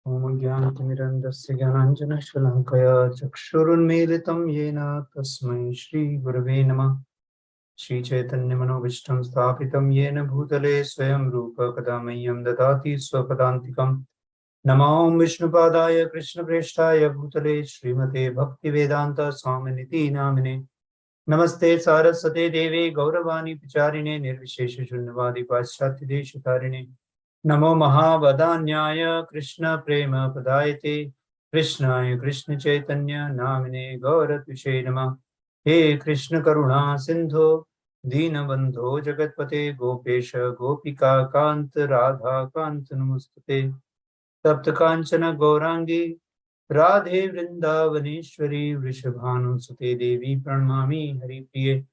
ओम ज्ञानतिमिरन्धस्य ज्ञानाञ्जनशलाकया चक्षुरुन्मीलितं येन तस्मै श्रीगुरवे नमः। श्रीचैतन्यमनोभीष्टं स्थापितं येन भूतले स्वयं रूप कदा मह्यं ददाति स्वपदान्तिकम्। नमो विष्णुपादाय कृष्णप्रेष्ठाय भूतले श्रीमते भक्तिवेदान्त स्वामिनिति नामिने। नमस्ते सारस्वते देवे गौरवाणी प्रचारिणे निर्विशेष शून्यवादी पाश्चात्य देशतारिणे। नमो महावदान्याय कृष्ण प्रेम पदायते कृष्णाय कृष्ण चैतन्य नामिने गौरत्विषे नमः। हे कृष्ण करुणा सिंधो दीनबंधो जगतपते गोपेश गोपिका कांत राधा कांत नमस्तुते। तप्त कांचन गौरांगी राधे वृंदावनेश्वरी वृषभानुसुते देवी प्रणमामि हरिप्रिये।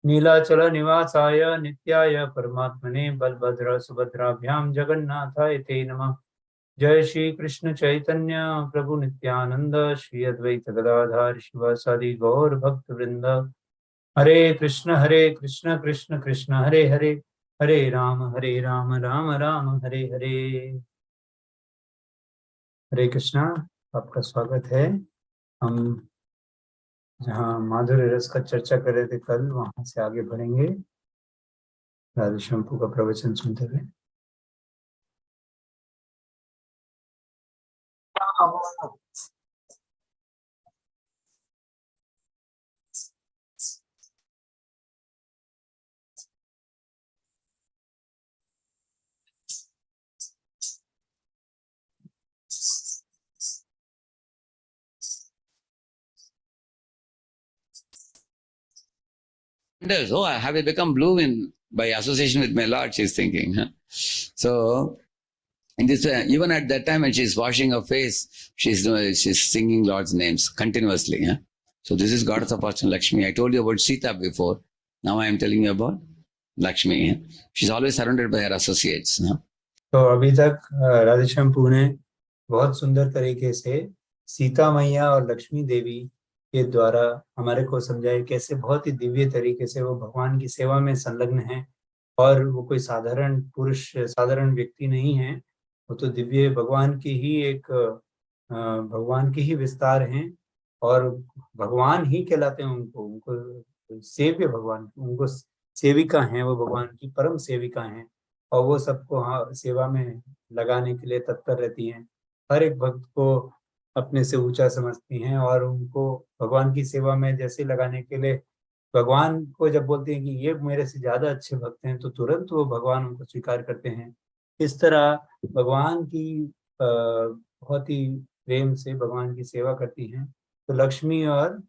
नीलाचल निवासाय नित्याय परमात्मने बलभद्र सुभद्राभ्यां जगन्नाथाय ते नमः। जय श्री कृष्ण चैतन्य प्रभु नित्यानंद श्री अद्वैत गदाधर शिवासादि गौर भक्त वृंद। हरे कृष्ण कृष्ण कृष्ण हरे हरे, हरे राम राम राम हरे हरे। हरे कृष्णा, आपका स्वागत है। हम जहाँ माधुर्य रस का चर्चा कर रहे थे कल, वहां से आगे बढ़ेंगे राधे शंपू का प्रवचन सुनते हुए। Oh, have I become blue by association with my Lord? She's thinking. Huh? So, in this, even at that time when she's washing her face, she's singing Lord's names continuously. Huh? So, this is Goddess of Fortune Lakshmi. I told you about Sita before. Now I am telling you about Lakshmi. Huh? She's always surrounded by her associates. Huh? तो अभी तक राधे शंपू ने बहुत सुंदर तरीके से सीता मैया और लक्ष्मी देवी के द्वारा हमारे को समझाया कैसे बहुत ही दिव्य तरीके से वो भगवान की सेवा में संलग्न है। और वो कोई साधारण पुरुष, साधारण व्यक्ति नहीं है, वो तो दिव्य भगवान की ही एक भगवान की ही विस्तार हैं। और भगवान ही कहलाते हैं उनको, उनको सेव्य भगवान, उनको सेविका हैं, वो भगवान की परम सेविका हैं। और वो सबको सेवा में लगाने के लिए तत्पर रहती हैं। हर एक भक्त को अपने से ऊंचा समझती हैं और उनको भगवान की सेवा में जैसे लगाने के लिए भगवान को जब बोलते हैं कि ये मेरे से ज्यादा अच्छे भक्त हैं, तो तुरंत वो भगवान उनको स्वीकार करते हैं। इस तरह भगवान की बहुत ही प्रेम से भगवान की सेवा करती हैं। तो लक्ष्मी और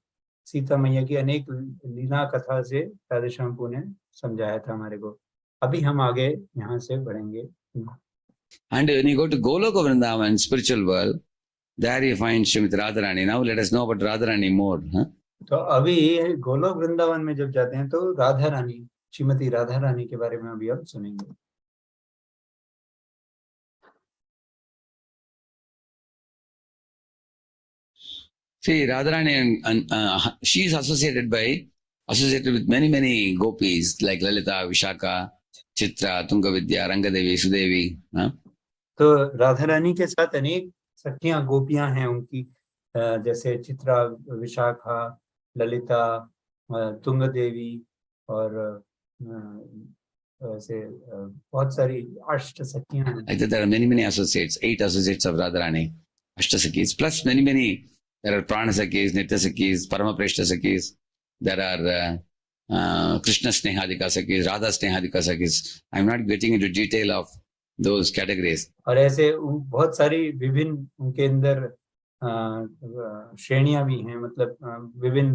सीता मैया की अनेक लीला कथा से राधे शंपू ने समझाया था हमारे को। अभी हम आगे यहाँ से बढ़ेंगे। And when you go to Goloka Vrindavan, spiritual world, there you find Srimati Radharani. Now let us know about Radharani more. Huh? तो अभी गोलोक वृंदावन में जब जाते हैं तो राधा रानी, श्रीमती राधा रानी के बारे में अभी हम सुनेंगे। See, Radharani, she is associated with many gopis like Lalita, Vishaka, Chitra, Tungavidya, Rangadevi, Sudevi. Huh? तो राधा रानी के साथ अनेक सखियां गोपियां हैं उनकी, जैसे चित्रा, विशाखा, ललिता, तुंग देवी और ऐसे बहुत सारी अष्ट सखियां हैं। Like that, there are many associates, 8 associates of Radharani, Ashtasakis, plus many. There are Pranasakis, Nityasakis, Paramapreshta Sakis. There are Krishna Snehadika Sakis, Radha Snehadika Sakis. I'm not getting into detail of those categories. और ऐसे बहुत सारी विभिन्न उनके अंदर श्रेणियां भी हैं, मतलब विभिन्न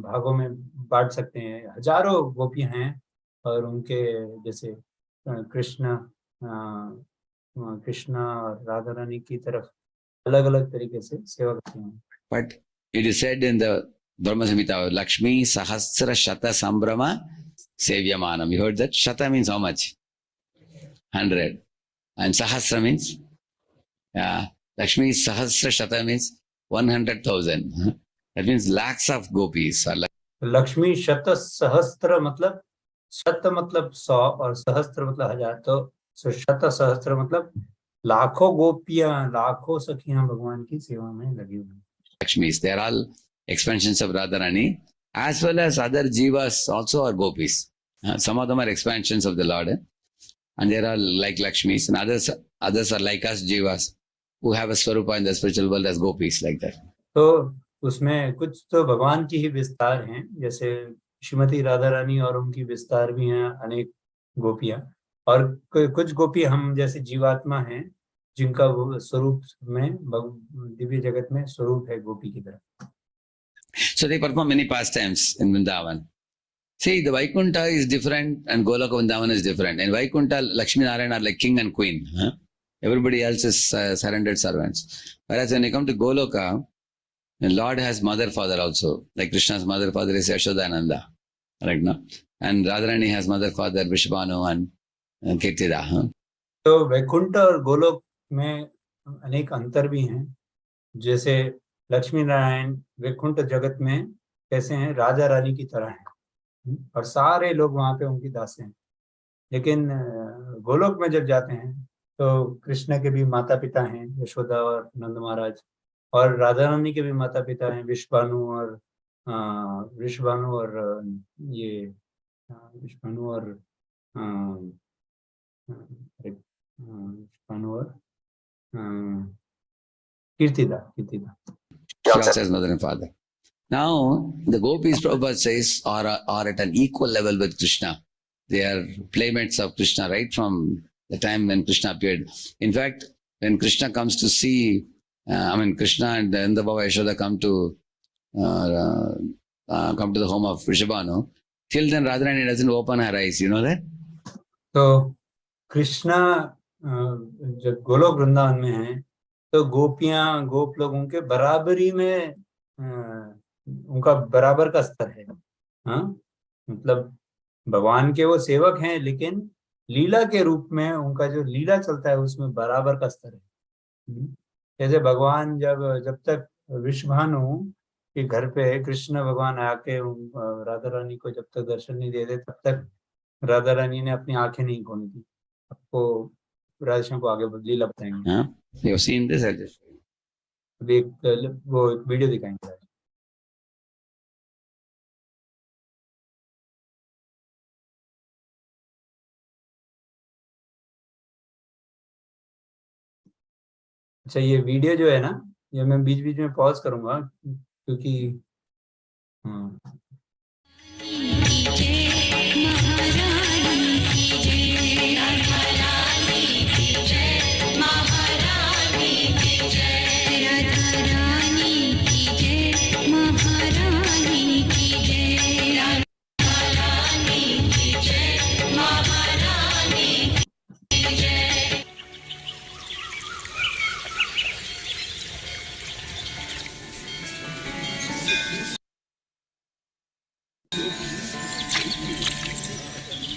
भागों में बांट सकते हैं। हजारों गोपियां हैं और उनके जैसे कृष्ण और राधा रानी की तरफ अलग अलग तरीके से सेवा करते हैं। But it is said in the Brahma Samhita, Lakshmi Sahasra Shata Sambrama Sevyamanam. You heard that? Shata means how much? 100. And Sahasra means? Yeah. Lakshmi Sahasra Shata means 100,000. That means lakhs of gopis. Lakshmi शत सहस्त्र मतलब, शत मतलब 100 और सहस्त्र मतलब 1000। तो शत सहस्त्र मतलब लाखों गोपियां, लाखों सखियां भगवान की सेवा में लगी हुई। Lakshmis, they are all expansions of Radharani, as well as other jivas also are gopis. Some of them are expansions of the Lord, and they are all like Lakshmis, and others are like us jivas who have a swarupa in the spiritual world as gopis, like that. तो उसमें कुछ तो भगवान की ही विस्तार हैं, जैसे श्रीमती राधा रानी, और उनकी विस्तार भी हैं अनेक गोपियां, और कुछ गोपी हम जैसे जीवात्मा हैं, जिनका वो स्वरूप में दिव्य जगत में स्वरूप है गोपी की तरह। So they perform many pastimes in Vrindavan. See, the Vaikuntha is different and Goloka Vrindavan is different. In Vaikuntha, Lakshmi Narayana are like king and queen. Everybody else is surrendered servants. Whereas when you come to Goloka, the Lord has mother, father also. Like Krishna's mother, father is Yashodananda. Right now. And Radharani has mother, father, Vishbhanu and Kirtida. तो वैकुंठ और गोलोक में अनेक अंतर भी हैं। जैसे लक्ष्मी नारायण वैकुंठ जगत में कैसे हैं, राजा रानी की तरह हैं, और सारे लोग वहां पे उनकी दास हैं। लेकिन गोलोक में जब जाते हैं तो कृष्ण के भी माता पिता हैं, यशोदा और नंद महाराज, और राधा रानी के भी माता पिता हैं, विश्वभानु और ये विश्वभानु और Kirtida. She also has mother and father. Now, the gopis, Prabhupada says, are at an equal level with Krishna. They are playmates of Krishna right from the time when Krishna appeared. In fact, when Krishna comes to see, Krishna and Nanda Baba Yashoda come to the home of Vrishabhanu, till then Radharani doesn't open her eyes. You know that? तो कृष्णा जब गोलोक वृंदावन में है तो गोपियां, गोप लोग उनके बराबरी में, उनका बराबर का स्तर है। मतलब भगवान के वो सेवक हैं, लेकिन लीला के रूप में उनका जो लीला चलता है उसमें बराबर का स्तर है। जैसे भगवान जब तक विश्वभानु के घर पे कृष्ण भगवान आके राधा रानी को जब तक दर्शन नहीं दे, तब तक राधा रानी ने अपनी आंखें नहीं खोली थी। आपको राधेश्याम को आगे लीला बताएंगे। You've seen this? वो एक वीडियो दिखाएंगे। अच्छा, ये वीडियो जो है ना, ये मैं बीच बीच में पॉज करूंगा क्योंकि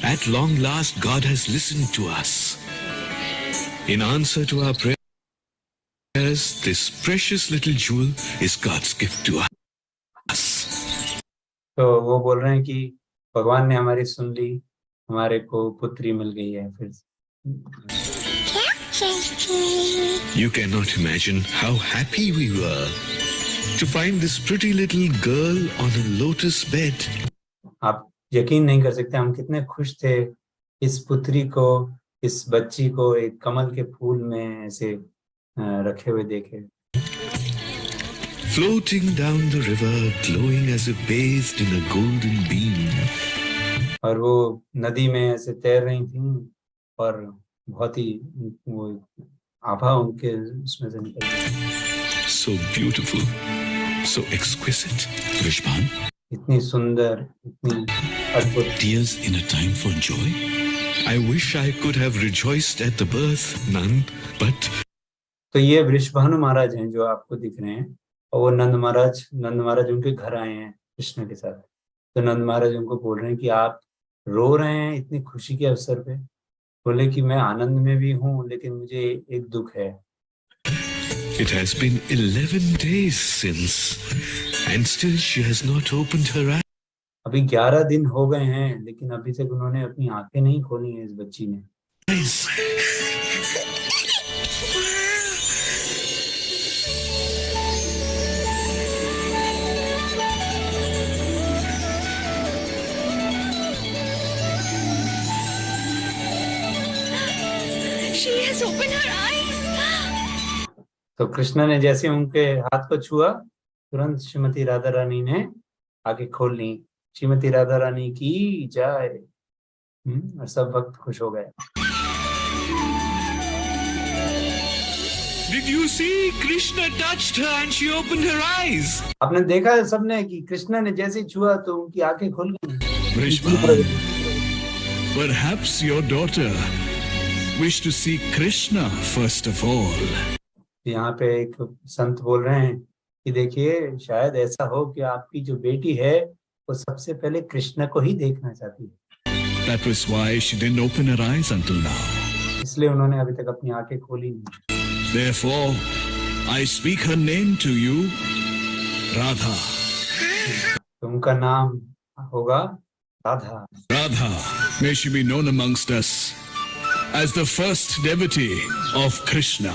At long last, God has listened to us. In answer to our prayers, this precious little jewel is God's gift to us. तो वो बोल रहे हैं कि भगवान ने हमारी सुन ली, हमारे को पुत्री मिल गई है फिर। You cannot imagine how happy we were to find this pretty little girl on a lotus bed. आप यकीन नहीं कर सकते हम कितने खुश थे इस पुत्री को, इस बच्ची को एक कमल के फूल में ऐसे रखे हुए देखे। Floating down the river, glowing as if bathed in a golden beam. और वो नदी में ऐसे तैर रही थी और बहुत ही वो आभा उनके उसमें से निकल रही। So beautiful, so exquisite. Vishpan, इतनी सुंदर, इतनी अद्भुत। tears in a time for joy. I wish I could have rejoiced at the birth, none, but. तो ये वृषभानु महाराज हैं जो आपको दिख रहे हैं, और वो नंद महाराज उनके घर आए हैं कृष्ण के साथ। तो नंद महाराज उनको बोल रहे हैं कि आप रो रहे हैं इतनी खुशी के अवसर पे। बोले कि मैं आनंद में भी हूँ, लेकिन मुझे एक दुख है। It has been 11 days since, and still she has not opened her eyes. अभी 11 दिन हो गए हैं, लेकिन अभी तक उन्होंने अपनी आंखें नहीं खोली हैं इस बच्ची ने। She has opened her eyes. तो कृष्ण ने जैसे उनके हाथ को छुआ, तुरंत श्रीमती राधा रानी ने आंखें खोल ली। श्रीमती राधा रानी की जय। और सब भक्त खुश हो गए। Did you see? Krishna touched her and she opened her eyes. आपने देखा है सबने कि कृष्ण ने जैसे छुआ तो उनकी आंखें खुल गई। Vrishman, perhaps your daughter wished to see Krishna first of all. यहाँ पे एक संत बोल रहे हैं कि देखिए, शायद ऐसा हो कि आपकी जो बेटी है वो सबसे पहले कृष्ण को ही देखना चाहती है। That was why she didn't open her eyes until now. इसलिए उन्होंने अभी तक अपनी आंखें खोली नहीं। Therefore, I speak her name to you, Radha. तो उनका नाम होगा Radha. Radha, may she be known amongst us as the first devotee of Krishna.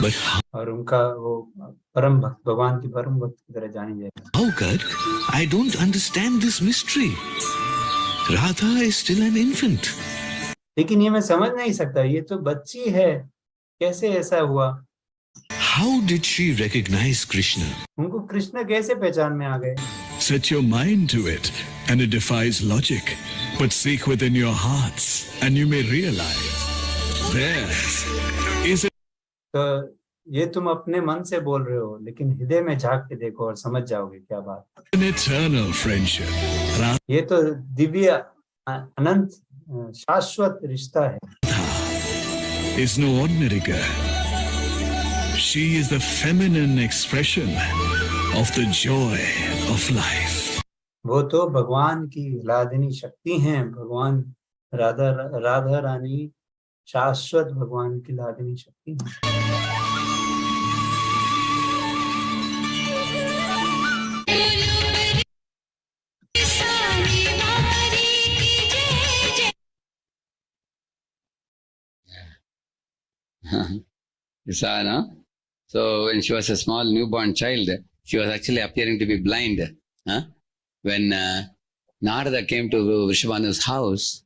But और उनका वो परम भक्त, भगवान की परम भक्त की तरह जानी जाएगी। how good? I don't understand this mystery. Radha is still an infant. लेकिन ये मैं समझ नहीं सकता, ये तो बच्ची है, कैसे ऐसा हुआ? How did she recognize Krishna? उनको कृष्ण कैसे पहचान में आ गए? Set your mind to it, and it defies logic. But seek within your hearts, and you may realize there is तो ये तुम अपने मन से बोल रहे हो, लेकिन हृदय में झांक के देखो और समझ जाओगे क्या बात। an eternal friendship. Radha ये तो दिव्य अनंत शाश्वत रिश्ता है। is no ordinary girl. She is the feminine expression of the joy of life. वो तो भगवान की लादिनी शक्ति हैं। भगवान राधा रानी शाश्वत भगवान की लादिनी शक्ति है। You saw, no? So when she was a small newborn child, she was actually appearing to be blind. Huh? When Narada came to Vrishabhanu's house,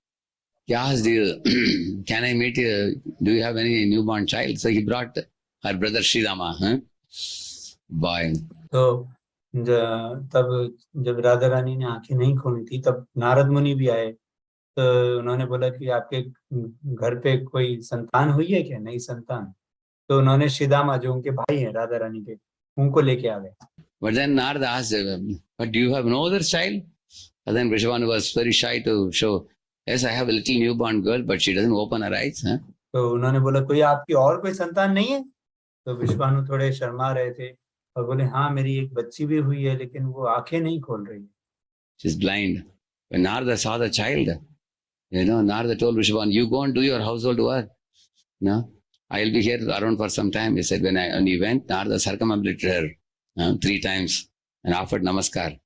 he asked, can I meet you? Do you have any newborn child? So he brought her brother Sridama. Huh? Boy. तो तब जब राधा रानी ने आंखें नहीं खोली थी, तब नारद मुनि भी आए। तो उन्होंने बोला कि आपके घर पे कोई संतान हुई है क्या? नई संतान। तो उन्होंने श्रीदामा, जो उनके भाई हैं राधा रानी के, उनको लेके आ गए। But then Narada asked, but do you have no other child? And then Vrishabhanu was very shy to show, yes, I have a little newborn girl, but she doesn't open her eyes. Huh? तो उन्होंने बोला, कोई आपकी और कोई संतान नहीं है? तो विश्वानु थोड़े शर्मा रहे थे और बोले, हाँ, मेरी एक बच्ची भी हुई है, लेकिन वो आंखें नहीं खोल रही। She's blind. When Narada saw the child, Narada told Vrishabhanu, you go and do your household work. No, I'll be here around for some time. He said, when he went, Narada circumambulated her 3 times and offered namaskar.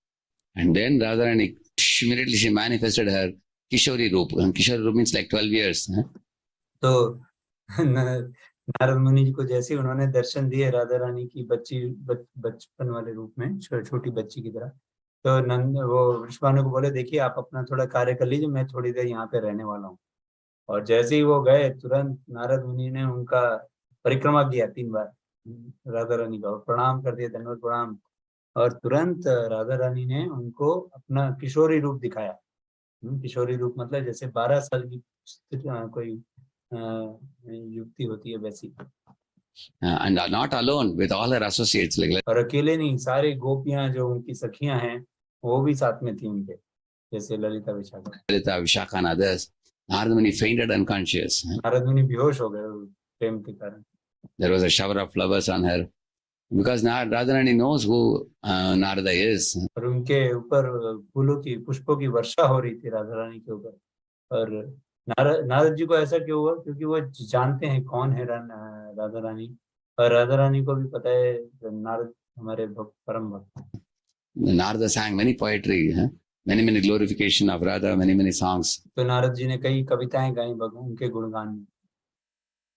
And then Radharani, immediately she manifested her Kishori Roop. Kishori Roop means like 12 years. तो नारद मुनि जी को जैसे ही उन्होंने दर्शन दिए राधा रानी की बचपन वाले रूप में, छोटी बच्ची की तरह, तो वो विश्वानु को बोले, देखिए आप अपना थोड़ा कार्य कर लीजिए, मैं थोड़ी देर यहाँ पे रहने वाला हूँ। और जैसे ही वो गए, तुरंत नारद मुनि ने उनका परिक्रमा किया 3 बार राधा रानी का, और प्रणाम कर दिया, धन्यवाद प्रणाम। और तुरंत राधा रानी ने उनको अपना किशोरी रूप दिखाया। किशोरी रूप मतलब जैसे 12 साल की कोई युवती होती है वैसी। And not alone, with all her associates. और अकेले नहीं, सारे गोपियां जो उनकी सखियां हैं वो भी साथ में थी उनके, जैसे Lalita Vishakha and others. Narada Muni fainted unconscious. Narad मुनि बेहोश हो गए प्रेम के कारण। There was a shower of flowers on her. Because Radharani knows who Narada is. और उनके ऊपर फूलों की, पुष्पों की वर्षा हो रही थी राधा रानी के ऊपर। और नारद जी को ऐसा क्यों हुआ? क्योंकि वो जानते हैं कौन है राधा रानी, और राधा रानी को भी पता है नारद हमारे परम भक्त। Narada sang many poetry, many glorification of Radha, many songs. तो नारद जी ने कई कविताएं गाई उनके गुणगान में।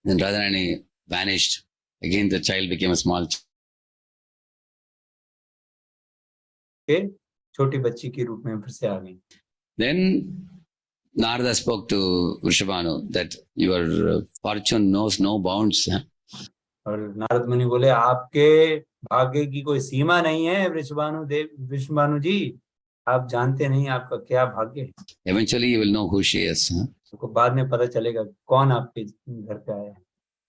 Then Radharani vanished. Again the child became a small child. छोटी बच्ची के रूप में फिर से आ गई। Then Narada spoke to Vrishabhanu that your fortune knows no bounds. Huh? और नारद मुनि बोले आपके भाग्य की कोई सीमा नहीं है वृषभानु जी, आप जानते नहीं आपका क्या भाग्य है। Eventually you will know who she is. Huh? आपको बाद में पता चलेगा कौन आपके घर पे आया है।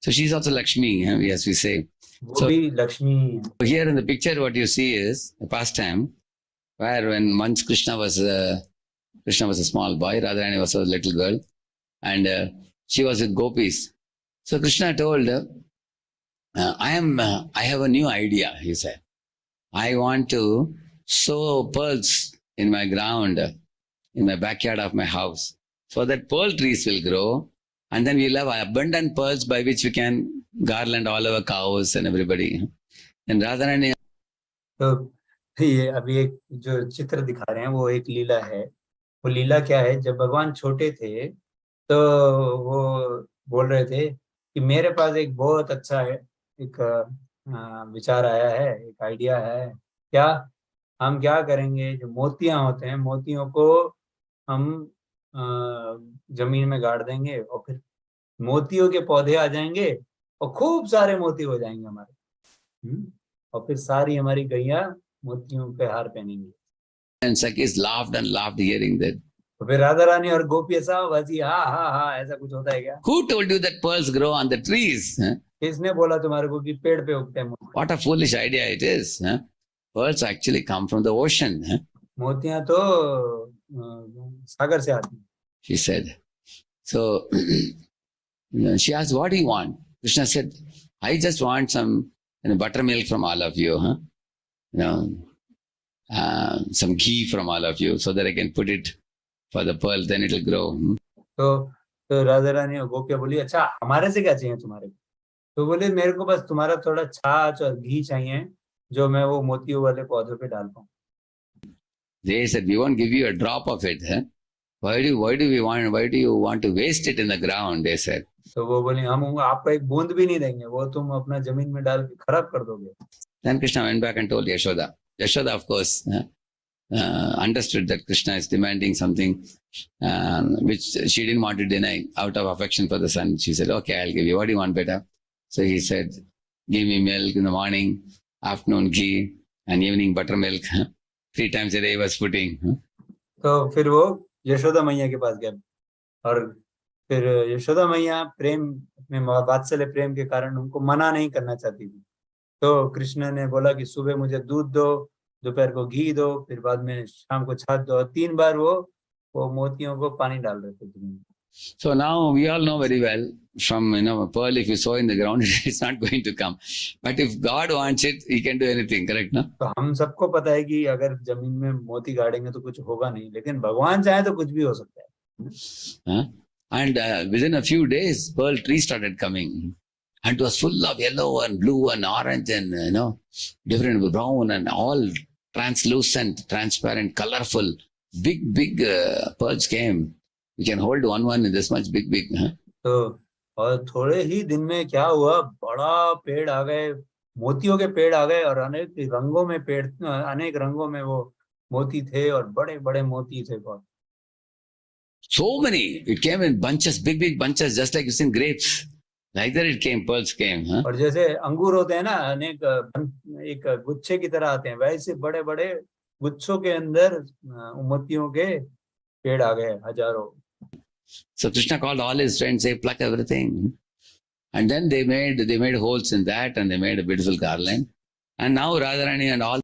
So she's also Lakshmi, huh? As we say. वो भी लक्ष्मी है। So here in the picture what you see is a pastime where when once Krishna was a small boy, Radharani was a little girl, and she was with gopis. So Krishna told her, I have a new idea, he said. I want to sow pearls in my ground, in my backyard of my house, so that pearl trees will grow, and then we'll have abundant pearls by which we can garland all our cows and everybody. And Radharani. तो ये अभी एक जो चित्र दिखा रहे हैं वो एक लीला है। वो लीला क्या है, जब भगवान छोटे थे तो वो बोल रहे थे कि मेरे पास एक बहुत अच्छा है, एक विचार आया है, एक आइडिया है। क्या हम क्या करेंगे, जो मोतियां होते हैं मोतियों को हम जमीन में गाड़ देंगे और फिर मोतियों के पौधे आ जाएंगे और खूब सारे मोती हो जाएंगे हमारे। और फिर सारी हमारी गैया मोतियों पे हार पहनेंगी। And Sakis laughed and laughed hearing that. तो फिर राधा रानी और गोपियां सब हंसी, हाँ हाँ हाँ, ऐसा कुछ होता है क्या? Who told you that pearls grow on the trees? Huh? किसने बोला तुम्हारे को कि पेड़ पे उगते हैं? What a foolish idea it is. Huh? Pearls actually come from the ocean. Huh? मोतियां तो सागर से आती हैं। She said. So she asked, what do you want? Krishna said, I just want some buttermilk from all of you. Huh? Some ghee from all of you so that I can put it for the pearl, then it will grow. तो राधा रानी और गोपियां बोली, अच्छा हमारे से क्या चाहिए तुम्हारे को? तो बोले मेरे को बस तुम्हारा थोड़ा छाछ और घी चाहिए जो मैं वो मोतियों वाले पौधों पे डाल पाऊं। They said, we won't give you a drop of it. Huh? Why do you want to waste it in the ground? They said. तो वो बोली हम आपको एक बूंद भी नहीं देंगे, वो तुम अपना जमीन में डाल के खराब कर दोगे। Then Krishna went back and told Yashoda. Yashoda, of course, understood that Krishna is demanding something which she didn't want to deny out of affection for the son. She said, okay, I'll give you. What do you want, beta? So he said, give me milk in the morning, afternoon ghee, and evening buttermilk. 3 times a day he was putting. तो फिर वो यशोदा मैया के पास गया और फिर यशोदा मैया प्रेम में वात्सल्य प्रेम के कारण उनको मना नहीं करना चाहती थी। तो कृष्ण ने बोला कि सुबह मुझे दूध दो, दोपहर को घी दो, फिर बाद में शाम को छाछ दो। 3 बार वो मोतियों को पानी डाल रहे थे। So now we all know very well from a pearl, if you sow in the ground, it's not going to come. But if God wants it, He can do anything. Correct, no? तो हम सबको पता है कि अगर जमीन में मोती गाड़ेंगे तो कुछ होगा नहीं, लेकिन भगवान चाहे तो कुछ भी हो सकता है। And within a few days, pearl trees started coming, and it was full of yellow and blue and orange and different brown and all translucent, transparent, colorful, big pearls came. You can hold one in this much big. तो और थोड़े ही दिन में क्या हुआ, बड़ा पेड़ आ गए, मोतियों के पेड़ आ गए और अनेक रंगों में वो मोती थे और बड़े बड़े मोती थे बहुत। So many. It came in bunches, big bunches, just like you see grapes. Like that it came, pearls came. और जैसे अंगूर होते हैं ना, अनेक एक गुच्छे की तरह आते हैं, वैसे बड़े बड़े गुच्छों के अंदर मोतियों के पेड़ आ गए हजारों। So Krishna called all his friends, say, pluck everything. And then they made holes in that and they made a beautiful garland. And now Radharani and all.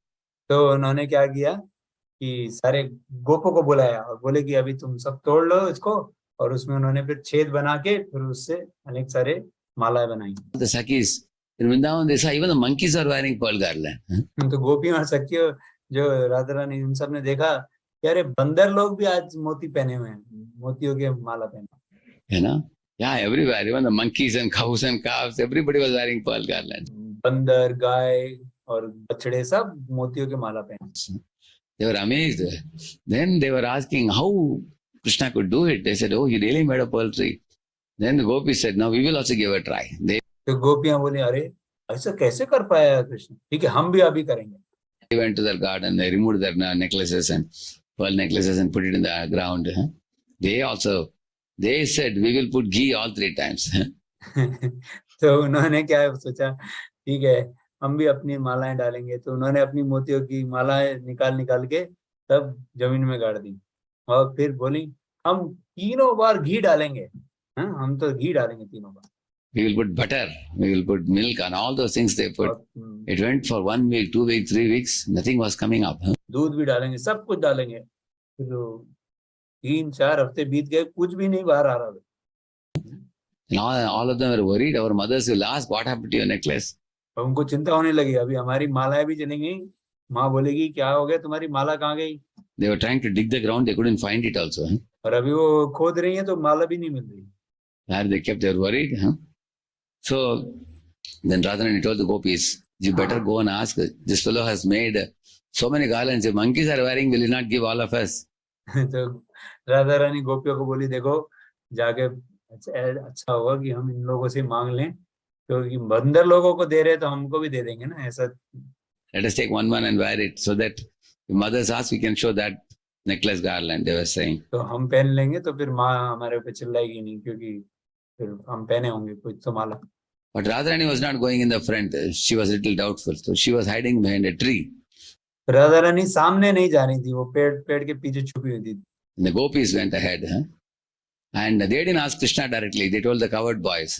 तो उन्होंने क्या किया कि सारे गोपों को बुलाया और बोले कि अभी तुम सब तोड़ लो इसको, और उसमें उन्होंने फिर छेद बना के फिर उससे अनेक सारे मालाएं बनाई। The Sakis in Vrindavan, they saw even the monkeys are wearing pearl garland. तो गोपियों और सखियों जो राधा रानी उन सब ने देखा कि अरे बंदर लोग भी आज मोती पहने हुए हैं, मोतियों के माला पहने। Yeah, everywhere, even the monkeys and cows and calves, everybody was wearing pearl garland. बंदर, गाय और बछड़े सब मोतियों के माला पहने। They were amazed. Then they were asking how Krishna could do it. They said, oh, he really made a pearl tree. Then the gopis said, no, we will also give a try. तो गोपियां बोली, अरे ऐसा कैसे कर पाया कृष्ण? ठीक है, हम भी अभी करेंगे। They went to their garden, they removed their necklaces and pearl necklaces and put it in the ground. They said, we will put ghee all 3 times. तो उन्होंने क्या सोचा, ठीक है हम भी अपनी मालाएं डालेंगे, तो उन्होंने अपनी मोतियों की मालाएं निकाल निकाल के तब जमीन में गाड़ दी और फिर बोली हम 3 बार घी डालेंगे। हाँ, हम तो घी डालेंगे 3 बार। We will put butter, we will put milk and all those things they put. It went for 1 week, 2 weeks, 3 weeks, nothing was coming up. दूध भी डालेंगे, सब कुछ डालेंगे, फिर 3-4 हफ्ते बीत गए, कुछ भी नहीं बाहर आ रहा था। And all of them were worried. Our mothers will ask, what happened to your necklace? और उनको चिंता होने लगी, अभी हमारी मालाएं भी चली गई, माँ बोलेगी क्या हो गया, तुम्हारी माला कहाँ गई? They were trying to dig the ground, they couldn't find it also. और अभी वो खोद रही है तो माला भी नहीं मिल रही। Where they kept, they were worried. So then Radharani told the gopis, you better go and ask. This fellow has made so many garlands. If monkeys are wearing, will he not give all of us? तो राधा रानी गोपियों को बोली, देखो जाके अच्छा होगा कि हम इन लोगों से मांग लें, क्योंकि बंदर लोगों को दे रहे तो हमको भी दे देंगे ना ऐसा। Let us take one and wear it so that if mothers ask, we can show that necklace garland, they were saying. तो हम पहन लेंगे तो फिर माँ हमारे ऊपर चिल्लाएगी नहीं, क्योंकि फिर हम पहने होंगे कुछ तो माला। But Radharani was not going in the front. She was a little doubtful. So she was hiding behind a tree. Radha Rani सामने नहीं जा रही थी, वो पेड़ के पीछे छुपी हुई थी। The gopis went ahead. And they didn't ask Krishna directly. They told the coward boys.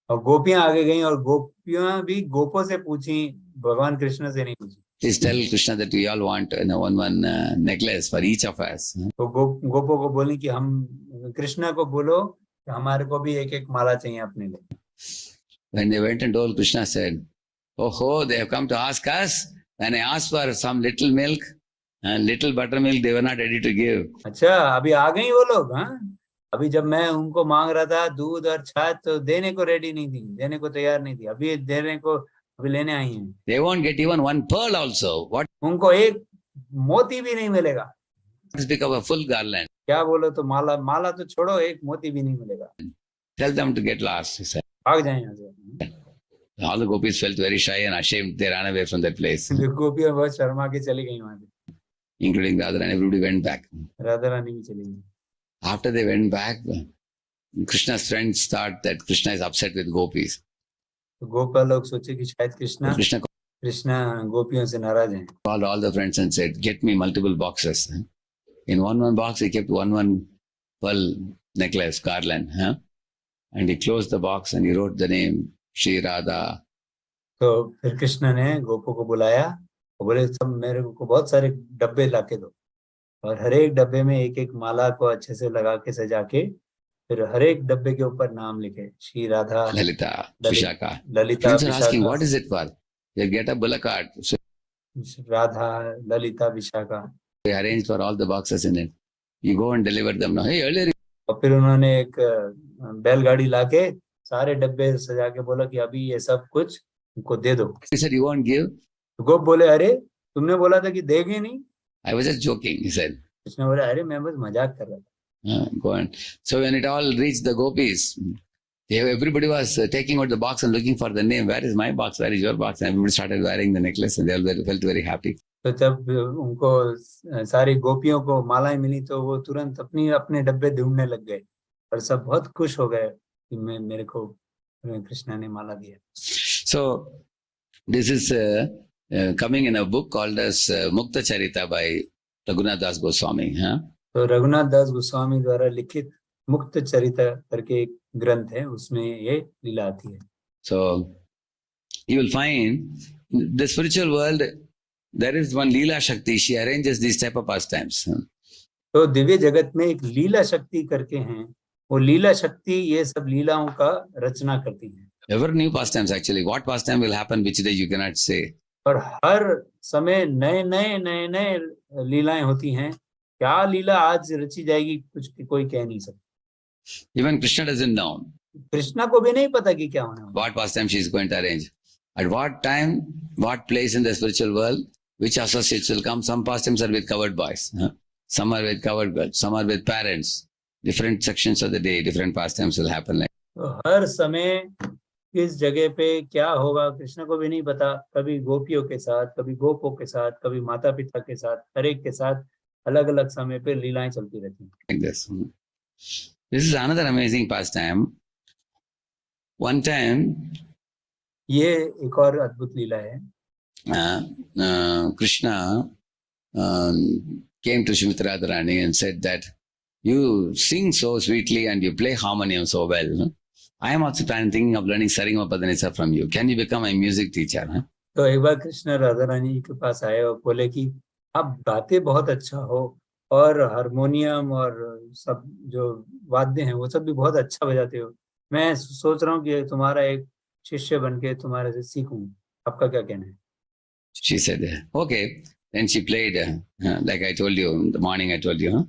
और गोपियां आगे गईं और गोपियां भी गोपों से पूछी, भगवान कृष्ण से नहीं पूछी। Please tell Krishna that we all want one necklace for each of us. तो गोपों को बोली कि हम कृष्णा को बोलो कि हमारे को भी एक एक माला चाहिए अपने लिए। When they went and told, Krishna said, oh, they have come to ask us. When I asked for some little milk, little buttermilk, they were not ready to give. अच्छा, अभी आ गई वो लोग। हाँ, अभी जब मैं उनको मांग रहा था दूध और छाछ तो देने को रेडी नहीं थी, देने को तैयार नहीं थी, अभी देने को अभी लेने आई हैं। They won't get even one pearl also. What? उनको एक मोती भी नहीं मिलेगा। Speak of a full garland. क्या बोलो तो माला तो छोड़ो, एक मोती भी नहीं मिलेगा। Tell them to get lost, he said. भाग जाए यहाँ से। All the gopis felt very shy and ashamed. They ran away from that place. गोपियां बहुत शर्मा के चली गई वहां से, including Radha, and everybody went back. Radha Rani भी चली गई। After they went back, Krishna's friends thought that Krishna is upset with gopis. तो गोपाल लोग सोचे कि शायद कृष्णा गोपियों से नाराज हैं। Called all the friends and said, get me multiple boxes. In one box, he kept one pearl necklace, garland. And he closed the box and he wrote the name, Shri Radha. तो फिर कृष्ण ने गोपों को बुलाया और बोले, सब मेरे को बहुत सारे डब्बे लाके दो, और हर एक डब्बे में एक एक माला को अच्छे से लगा के सजा के, फिर हर एक डब्बे के ऊपर नाम लिखे, Shri Radha, Lalita, Vishaka. Lalita, Friends are asking, what is it for? They get a bullock cart. So Radha, Lalita, Vishakha. they arranged for all the boxes in it. You go and deliver them now. Hey, earlier. और फिर उन्होंने एक बैलगाड़ी लाके सारे डब्बे सजा के बोला कि अभी ये सब कुछ उनको दे दो। He said, you won't give? तो गोप बोले, अरे तुमने बोला था कि देंगे नहीं। I was just joking, he said. उसने बोला, अरे मैं बस मजाक कर रहा था। Go on. So when it all reached the gopis, everybody was taking out the box and looking for the name. Where is my box? Where is your box? And everybody started wearing the necklace and they all felt very happy. तो जब उनको सारी गोपियों को मालाएं मिली तो वो तुरंत अपने डब्बे ढूंढने लग गए और सब बहुत खुश हो गए कि मेरे को कृष्णा ने माला दिया। So this is coming in a book called as Mukta Charita by Raghunath Das Goswami. तो रघुनाथ दास गोस्वामी द्वारा लिखित मुक्त चरिता करके एक ग्रंथ है, उसमें ये लीला आती है। So you will find the spiritual world, there is one Leela Shakti. She arranges these type of pastimes. तो दिव्य जगत में एक लीला शक्ति करके हैं, वो लीला शक्ति ये सब लीलाओं का रचना करती है। Ever new pastimes actually. What pastime will happen which day you cannot say. और हर समय नए लीलाएं होती हैं। क्या लीला आज रची जाएगी कुछ कोई कह नहीं सकता। Even Krishna doesn't know. Krishna को भी नहीं पता कि क्या होना है। What pastime she is going to arrange. At what time, what place in the spiritual world, which associates will come. Some pastimes are with covered boys. Some are with covered girls. Some are with parents. Different sections of the day, different pastimes will happen. Like. तो हर समय किस जगह पे क्या होगा कृष्ण को भी नहीं पता। कभी गोपियों के साथ, कभी गोपों के साथ, कभी माता पिता के साथ, हर एक के साथ अलग अलग समय पे लीलाएं चलती रहती हैं। Like this. This is another amazing pastime. One time, ये एक और अद्भुत लीला है। Krishna came to Srimati Radharani and said that you sing so sweetly and you play harmonium so well. I am also thinking of learning Sarigama Padanisa from you. Can you become my music teacher? तो एक बार कृष्ण राधा रानी के पास आए और बोले कि आप गाते बहुत अच्छा हो और हारमोनियम और सब जो वाद्य हैं वो सब भी बहुत अच्छा बजाते हो। मैं सोच रहा हूँ कि तुम्हारा एक शिष्य बन के तुम्हारे से सीखूं। आपका क्या कहना है? She said, okay. Then she played, like I told you in the morning. I told you,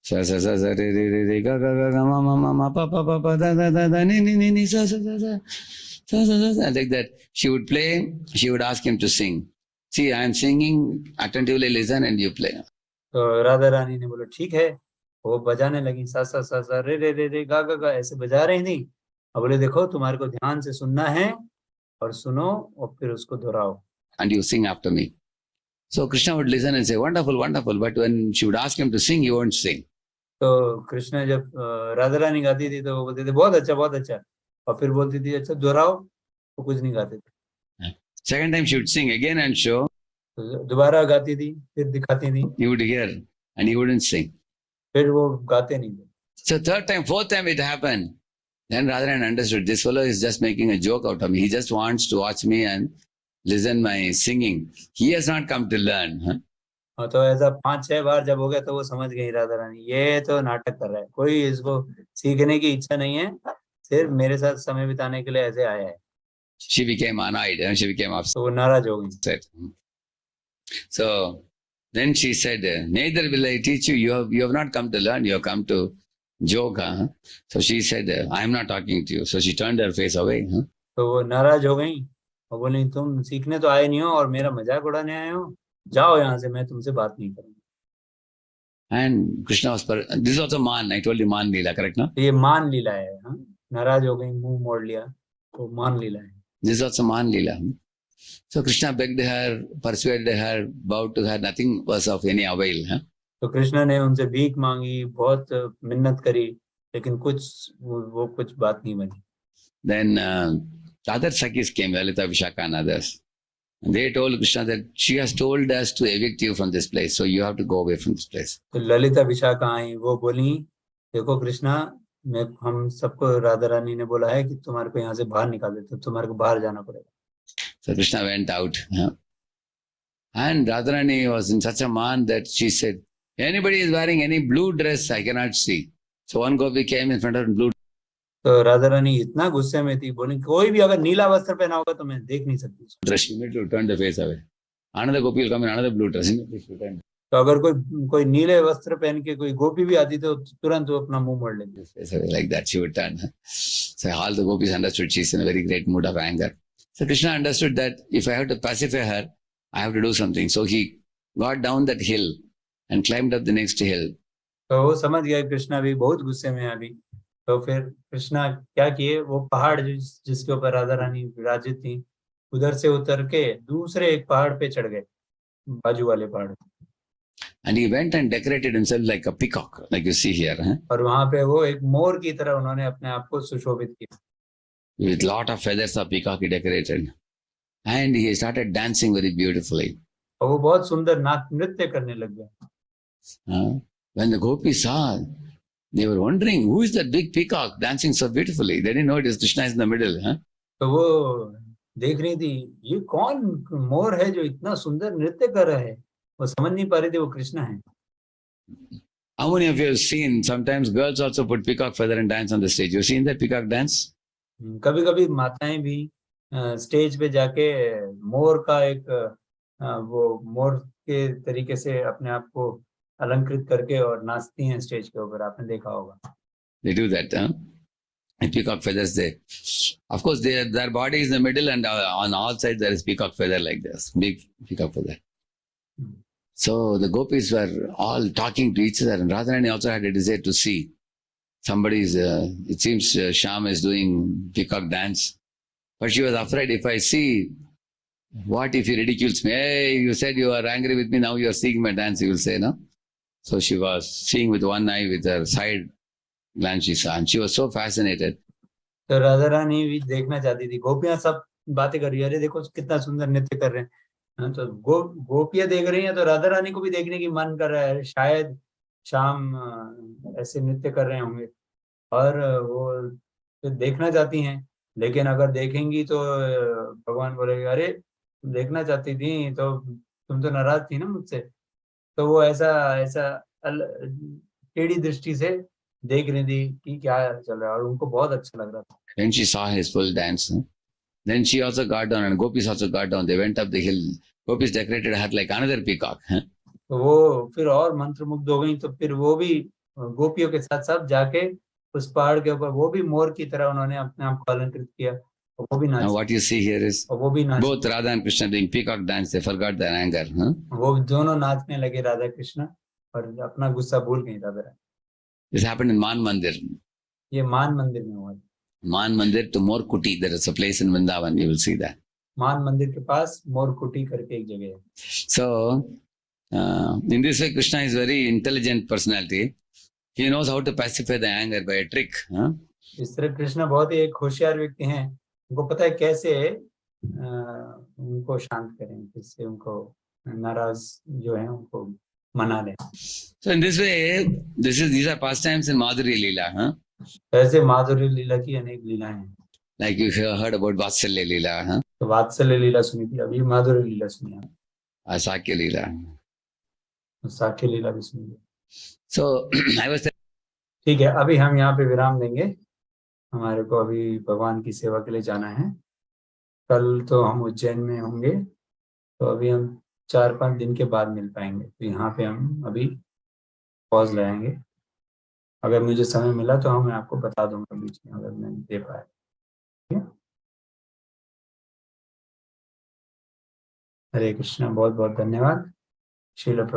sa sa sa sa re re re re ga ga ga ga ma ma ma ma pa pa pa pa da da da da ni ni ni ni sa sa sa sa sa sa sa, like that. She would play. She would ask him to sing. See, I am singing. Attentively listen, and you play. तो राधा रानी ने बोला ठीक है। वो बजाने लगी, सा सा सा सा रे रे गा गा गा ऐसे बजा रही थी। अब बोले देखो तुम्हारे को ध्यान से सुनना है और सुनो और फिर उसको दोहराओ। And you sing after me. So Krishna would listen and say, wonderful, wonderful. But when she would ask him to sing, he won't sing. तो कृष्ण जब राधा रानी गाती थी तो वो बोलते थे बहुत अच्छा बहुत अच्छा, और फिर बोलती थी अच्छा दोहराओ, तो कुछ नहीं गाते थे। Second time she would sing again and show. तो दोबारा गाती थी, फिर दिखाती थी। He would hear and he wouldn't sing. फिर वो गाते नहीं थे। So third time, fourth time it happened. Then Radharani understood, this fellow is just making a joke out of me. He just wants to watch me and listen my singing. He has not come to learn. तो ऐसा 5-6 बार जब हो गया तो वो समझ गई राधा रानी ये तो नाटक कर रहा है, कोई इसको सीखने की इच्छा नहीं है, सिर्फ मेरे साथ समय बिताने के लिए ऐसे आया है। She became annoyed and she became upset. तो वो नाराज हो गई। So then she said, neither will I teach you. You have not come to learn. You have come to joke. So she said, I am not talking to you. So she turned her face away. तो वो नाराज हो गई और बोली तुम सीखने तो आए नहीं हो और मेरा मजाक उड़ाने आए हो, जाओ यहाँ से, मैं तुमसे बात नहीं करूंगी। And Krishna was this is also Man. I told you Man Leela, correct? No? ये मान लीला है। नाराज हो गई, मुंह मोड़ लिया, तो मान लीला है। This is also Man Leela. So Krishna begged her, persuaded her, vowed to her, nothing was of any avail. तो कृष्ण ने उनसे भीख मांगी, बहुत मिन्नत करी, लेकिन वो कुछ बात नहीं बनी। Then other Sakhis came, Lalita, Vishaka and others. And they told Krishna that she has told us to evict you from this place, so you have to go away from this place. तो ललिता विशाखा आई, वो बोली देखो कृष्णा, हम सबको राधा रानी ने बोला है कि तुम्हारे को यहाँ से बाहर निकाल देते, तो तुम्हारे को बाहर जाना पड़ेगा। So Krishna went out. And Radharani was in such a man that she said, anybody is wearing any blue dress, I cannot see. So one gopi came in front of her in blue. तो राधा रानी इतना गुस्से में थी, बोली कोई भी अगर नीला वस्त्र पहना होगा तो मैं देख नहीं सकती। Dress, she immediately turned the face away. Another gopi will come in another blue dress. तो अगर कोई नीले वस्त्र पहन के कोई गोपी भी आती तो तुरंत वो अपना मुंह मोड़ लेती। Like that she would turn. So all the gopis understood she's in a very great mood of anger. So Krishna understood that if I have to pacify her, I have to do something. So he got down that hill and climbed up the next hill. तो वो समझ गया कृष्णा भी बहुत गुस्से में अभी। तो फिर कृष्णा क्या किए, वो पहाड़ जिसके ऊपर राधा रानी विराजित थी, उधर से उतर के दूसरे एक पहाड़ पे चढ़ गए, बाजू वाले पहाड़। And he went and decorated himself like a peacock, like you see here. और वहां पे वो एक मोर की तरह उन्होंने अपने आप को सुशोभित किया। With lot of feathers of peacock he decorated. And he started dancing very beautifully. और वो बहुत सुंदर नृत्य करने लग गया। When the gopis saw, they were wondering, who is that big peacock dancing so beautifully? They didn't know it is Krishna is in the middle. तो वो देख रही थी ये कौन मोर है जो इतना सुंदर नृत्य कर रहा है, वो समझ नहीं पा रही थी वो कृष्णा है। How many of you have seen sometimes girls also put peacock feather and dance on the stage? You seen that peacock dance? कभी कभी माताएं भी स्टेज पे जाके मोर का एक वो मोर के तरीके से अपने आप को अलंकृत करके और नाचती हैं स्टेज के ऊपर, आपने देखा होगा। They do that, and peacock feathers there. Of course, their body is in the middle, and on all sides there is peacock feather like this, big peacock feather. So the gopis were all talking to each other, and Radharani also had a desire to see. Somebody's, it seems Shyam is doing peacock dance. But she was afraid, if I see, what if he ridicules me? Hey, you said you are angry with me, now you are seeing my dance, he will say, no? So she was seeing with one eye with her side glance she saw, and she was so fascinated. तो राधा रानी भी देखना चाहती थी, गोपियां सब बातें कर रही है, अरे देखो कितना सुंदर नृत्य कर रहे हैं। हाँ, तो गोपियां देख रही हैं तो राधा रानी को भी देखने की मन कर रहा है, शायद शाम ऐसे नृत्य कर रहे होंगे, और वो फिर देखना चाहती हैं। लेकिन अगर देखेंगी तो भगवान बोलेंगे, अरे तुम देखना चाहती थी तो तुम तो नाराज थी ना मुझसे। तो वो ऐसा ऐसा टेढ़ी दृष्टि से देख रही थी कि क्या चल रहा है, और उनको बहुत अच्छा लग रहा था। When she saw his full dance, then she also got down, and gopis also got down. They went up the hill. Gopis decorated her like another peacock. तो वो फिर और मंत्रमुग्ध हो गई, तो फिर वो भी गोपियों के साथ साथ जाके उस पहाड़ के ऊपर वो भी मोर की तरह उन्होंने अपने आप को अलंकृत किया, और वो भी Now नाच, what you see here is और वो भी नाच, both Radha and Krishna doing peacock dance. They forgot their anger. वो दोनों नाचने लगे, राधा कृष्ण, और अपना गुस्सा भूल गई Radha Rani. This happened in Man Mandir. ये मान मंदिर में हुआ। Man Mandir to Morkuti. There is a place in Vrindavan. You will see that. मान मंदिर के पास मोरकुटी करके एक जगह है। So, in this way, Krishna is very intelligent personality. He knows how to pacify the anger by a trick. इस तरह कृष्ण बहुत ही एक होशियार व्यक्ति हैं, उनको पता है कैसे उनको शांत करें, जिससे उनको नाराज जो है उनको मना लें। So in this way, these are pastimes in Madhurya Leela. ऐसे माधुर्य लीला की अनेक लीलाएं हैं। Like you heard about Vatsalya Leela, तो वात्सल्य लीला सुनी थी, अभी माधुर्य लीला सुनी है, Sakya Leela. साख्य लीला भी सुनी है। So I was ठीक है, अभी हम यहाँ पे विराम देंगे, हमारे को अभी भगवान की सेवा के लिए जाना है। कल तो हम उज्जैन में होंगे, तो अभी हम 4-5 दिन के बाद मिल पाएंगे, तो यहाँ पे हम अभी पॉज लगाएंगे। अगर मुझे समय मिला तो हम मैं आपको बता दूंगा बीच में, अगर मैं दे पाया। ठीक है, हरे कृष्णा, बहुत बहुत धन्यवाद। श्रील प्रभु।